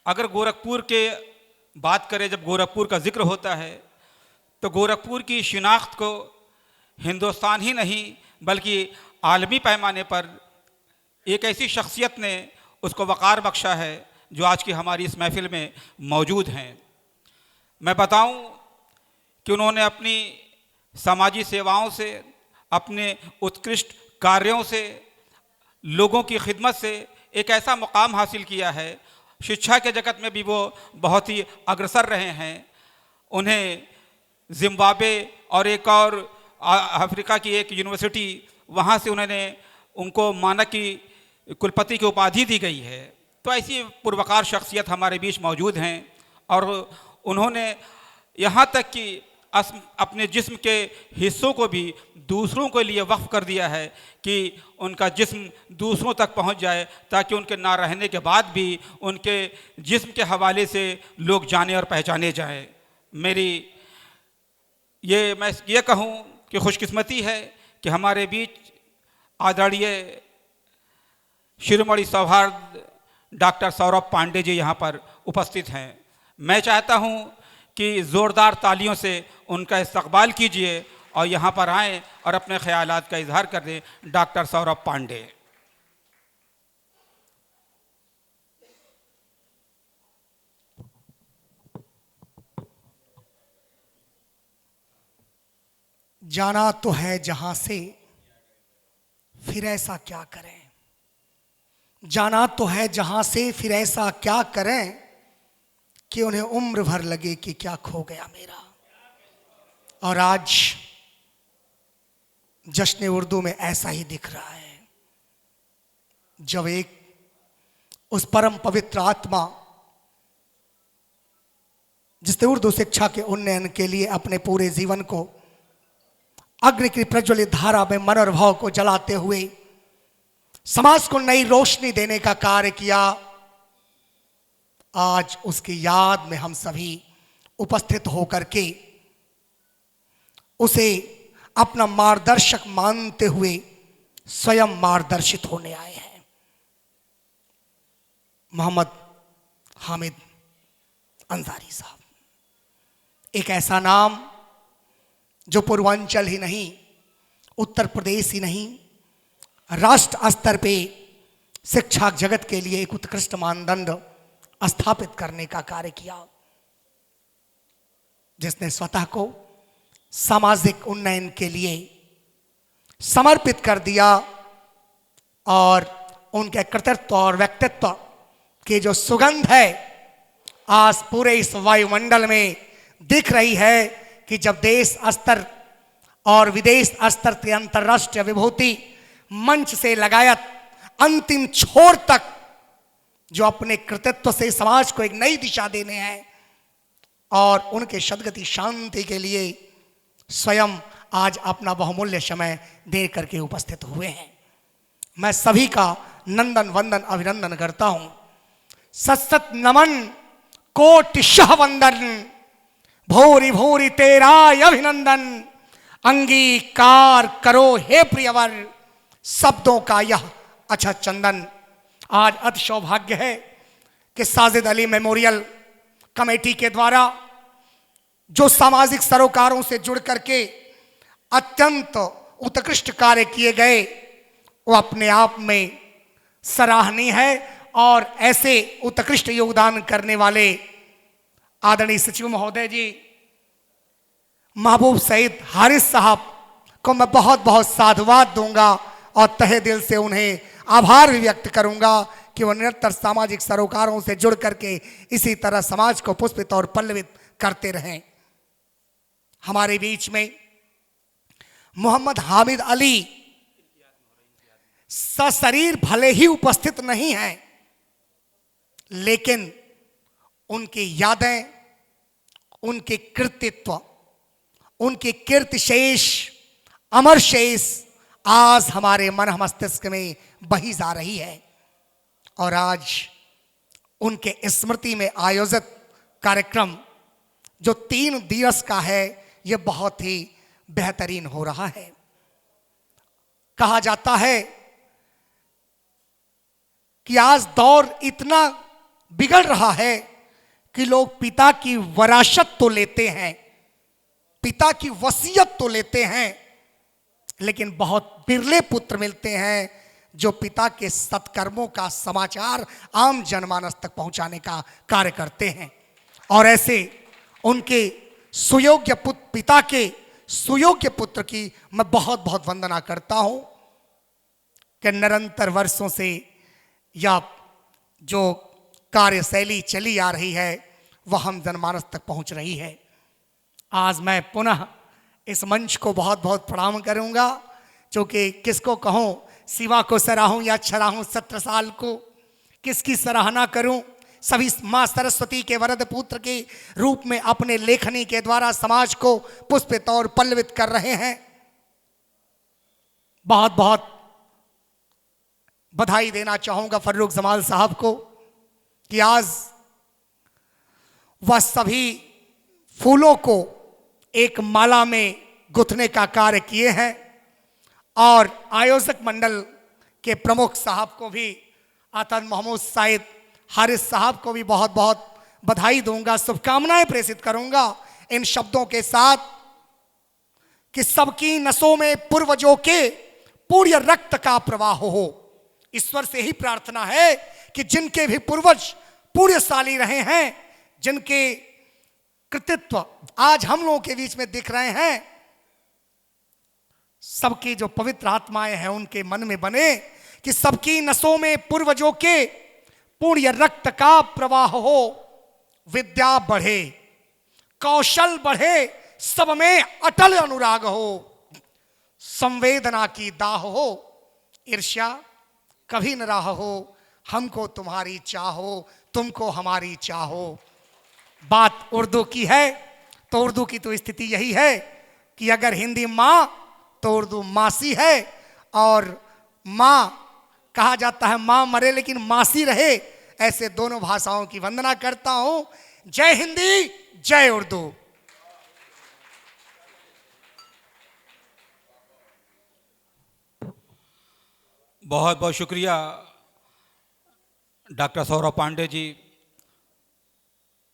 अगर गोरखपुर के बात करें, जब गोरखपुर का जिक्र होता है तो गोरखपुर की शिनाख्त को हिंदुस्तान ही नहीं बल्कि आलमी पैमाने पर एक ऐसी शख्सियत ने उसको वक़ार बख्शा है जो आज की हमारी इस महफ़िल में मौजूद हैं। मैं बताऊं कि उन्होंने अपनी समाजी सेवाओं से, अपने उत्कृष्ट कार्यों से, लोगों की खिदमत से एक ऐसा मुकाम हासिल किया है। शिक्षा के जगत में भी वो बहुत ही अग्रसर रहे हैं। उन्हें जिम्बाब्वे और एक और अफ्रीका की एक यूनिवर्सिटी, वहाँ से उनको मानक की कुलपति की उपाधि दी गई है। तो ऐसी पुरवकार शख्सियत हमारे बीच मौजूद हैं और उन्होंने यहाँ तक कि अपने जिस्म के हिस्सों को भी दूसरों के लिए वक्फ कर दिया है कि उनका जिस्म दूसरों तक पहुँच जाए, ताकि उनके ना रहने के बाद भी उनके जिस्म के हवाले से लोग जाने और पहचाने जाएं। मैं ये कहूँ कि खुशकिस्मती है कि हमारे बीच आदरणीय शिरोमणि सौहार्द डॉक्टर सौरभ पांडे जी यहाँ पर उपस्थित हैं। मैं चाहता हूँ कि ज़ोरदार तालियों से उनका इस्तकबाल कीजिए और यहाँ पर आएँ और अपने ख्यालात का इजहार कर दें। डॉक्टर सौरभ पांडे। जाना तो है जहां से, फिर ऐसा क्या करें। जाना तो है जहां से, फिर ऐसा क्या करें कि उन्हें उम्र भर लगे कि क्या खो गया मेरा। और आज जश्न उर्दू में ऐसा ही दिख रहा है, जब एक उस परम पवित्र आत्मा जिसने उर्दू शिक्षा के उन्नयन के लिए अपने पूरे जीवन को अग्नि की प्रज्वलित धारा में मन और भाव को जलाते हुए समाज को नई रोशनी देने का कार्य किया, आज उसकी याद में हम सभी उपस्थित होकर के उसे अपना मार्गदर्शक मानते हुए स्वयं मार्गदर्शित होने आए हैं। मोहम्मद हामिद अंसारी साहब, एक ऐसा नाम जो पूर्वांचल ही नहीं, उत्तर प्रदेश ही नहीं, राष्ट्र स्तर पे शिक्षा जगत के लिए एक उत्कृष्ट मानदंड स्थापित करने का कार्य किया, जिसने स्वतः को सामाजिक उन्नयन के लिए समर्पित कर दिया और उनके कृतित्व और व्यक्तित्व की जो सुगंध है आज पूरे इस वायुमंडल में दिख रही है कि जब देश स्तर और विदेश स्तर के अंतर्राष्ट्रीय विभूति मंच से लगायत अंतिम छोर तक जो अपने कृतित्व से समाज को एक नई दिशा देने हैं और उनके सद्गति शांति के लिए स्वयं आज अपना बहुमूल्य समय दे करके उपस्थित हुए हैं। मैं सभी का नंदन वंदन अभिनंदन करता हूं। सत नमन कोटि शह वंदन, भोरी भोरी तेरा अभिनंदन, अंगीकार करो हे प्रियवर शब्दों का यह अच्छा चंदन। आज अति सौभाग्य है कि साजिद अली मेमोरियल कमेटी के द्वारा जो सामाजिक सरोकारों से जुड़ करके अत्यंत उत्कृष्ट कार्य किए गए वो अपने आप में सराहनीय है और ऐसे उत्कृष्ट योगदान करने वाले आदरणीय सचिव महोदय जी महबूब सईद हारिस साहब को मैं बहुत बहुत साधुवाद दूंगा और तहे दिल से उन्हें आभार भी व्यक्त करूंगा कि वो निरंतर सामाजिक सरोकारों से जुड़ करके इसी तरह समाज को पुष्पित और पल्लवित करते रहें। हमारे बीच में मोहम्मद हामिद अली सशरीर भले ही उपस्थित नहीं हैं, लेकिन उनकी यादें, उनके कृतित्व, उनके कीर्तिशेष, अमर शेष आज हमारे मन मस्तिष्क में बही जा रही है। और आज उनके स्मृति में आयोजित कार्यक्रम जो 3 दिवस का है, यह बहुत ही बेहतरीन हो रहा है। कहा जाता है कि आज दौर इतना बिगड़ रहा है कि लोग पिता की वरासत तो लेते हैं, पिता की वसीयत तो लेते हैं, लेकिन बहुत बिरले पुत्र मिलते हैं जो पिता के सत्कर्मों का समाचार आम जनमानस तक पहुंचाने का कार्य करते हैं। और ऐसे उनके सुयोग्य पुत्र, पिता के सुयोग्य पुत्र की मैं बहुत बहुत वंदना करता हूं कि निरंतर वर्षों से यह जो कार्यशैली चली आ रही है वह हम जनमानस तक पहुंच रही है। आज मैं पुनः इस मंच को बहुत बहुत प्रणाम करूंगा, क्योंकि किसको कहूं, शिवा को सराहूं या छराहूं 17 साल को, किसकी सराहना करूं। सभी मां सरस्वती के वरद पुत्र के रूप में अपने लेखनी के द्वारा समाज को पुष्पित और पल्लवित कर रहे हैं। बहुत बहुत बधाई देना चाहूंगा फर्रुख जमाल साहब को कि आज वह सभी फूलों को एक माला में गुथने का कार्य किए हैं। और आयोजक मंडल के प्रमुख साहब को भी, आतन मोहम्मद साइद हारिस साहब को भी बहुत बहुत बधाई दूंगा, शुभकामनाएं प्रेषित करूंगा इन शब्दों के साथ कि सबकी नसों में पूर्वजों के पुण्य रक्त का प्रवाह हो। ईश्वर से ही प्रार्थना है कि जिनके भी पूर्वज पुण्यशाली रहे हैं, जिनके कृतित्व आज हम लोगों के बीच में दिख रहे हैं, सबकी जो पवित्र आत्माएं हैं उनके मन में बने कि सबकी नसों में पूर्वजों के पुण्य रक्त का प्रवाह हो, विद्या बढ़े, कौशल बढ़े, सब में अटल अनुराग हो, संवेदना की दाह हो, ईर्ष्या कभी न राह हो, हमको तुम्हारी चाहो, तुमको हमारी चाहो। बात उर्दू की है तो उर्दू की तो स्थिति यही है कि अगर हिंदी माँ तो उर्दू मासी है, और माँ कहा जाता है माँ मरे लेकिन मासी रहे। ऐसे दोनों भाषाओं की वंदना करता हूं। जय हिंदी, जय उर्दू। बहुत बहुत शुक्रिया डॉक्टर सौरभ पांडे जी।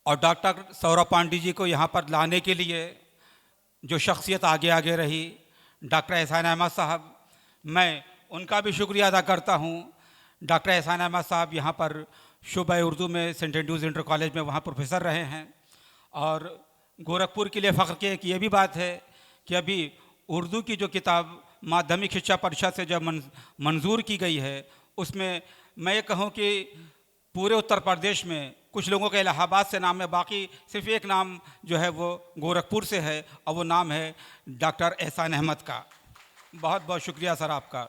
और डॉक्टर सौरभ पांडे जी को यहाँ पर लाने के लिए जो शख्सियत आगे आगे रही, डॉक्टर एहसान अहमद साहब, मैं उनका भी शुक्रिया अदा करता हूँ। डॉक्टर एहसान अहमद साहब यहाँ पर शुबह उर्दू में सेंट एंड्रूज इंटर कॉलेज में वहाँ प्रोफेसर रहे हैं। और गोरखपुर के लिए फ़ख्र की एक ये भी बात है कि अभी उर्दू की जो किताब माध्यमिक शिक्षा परिषद से जब मंजूर की गई है, उसमें मैं ये कहूँ कि पूरे उत्तर प्रदेश में कुछ लोगों का इलाहाबाद से नाम है, बाकी सिर्फ एक नाम जो है वो गोरखपुर से है, और वो नाम है डॉक्टर एहसान अहमद का। बहुत बहुत शुक्रिया सर आपका।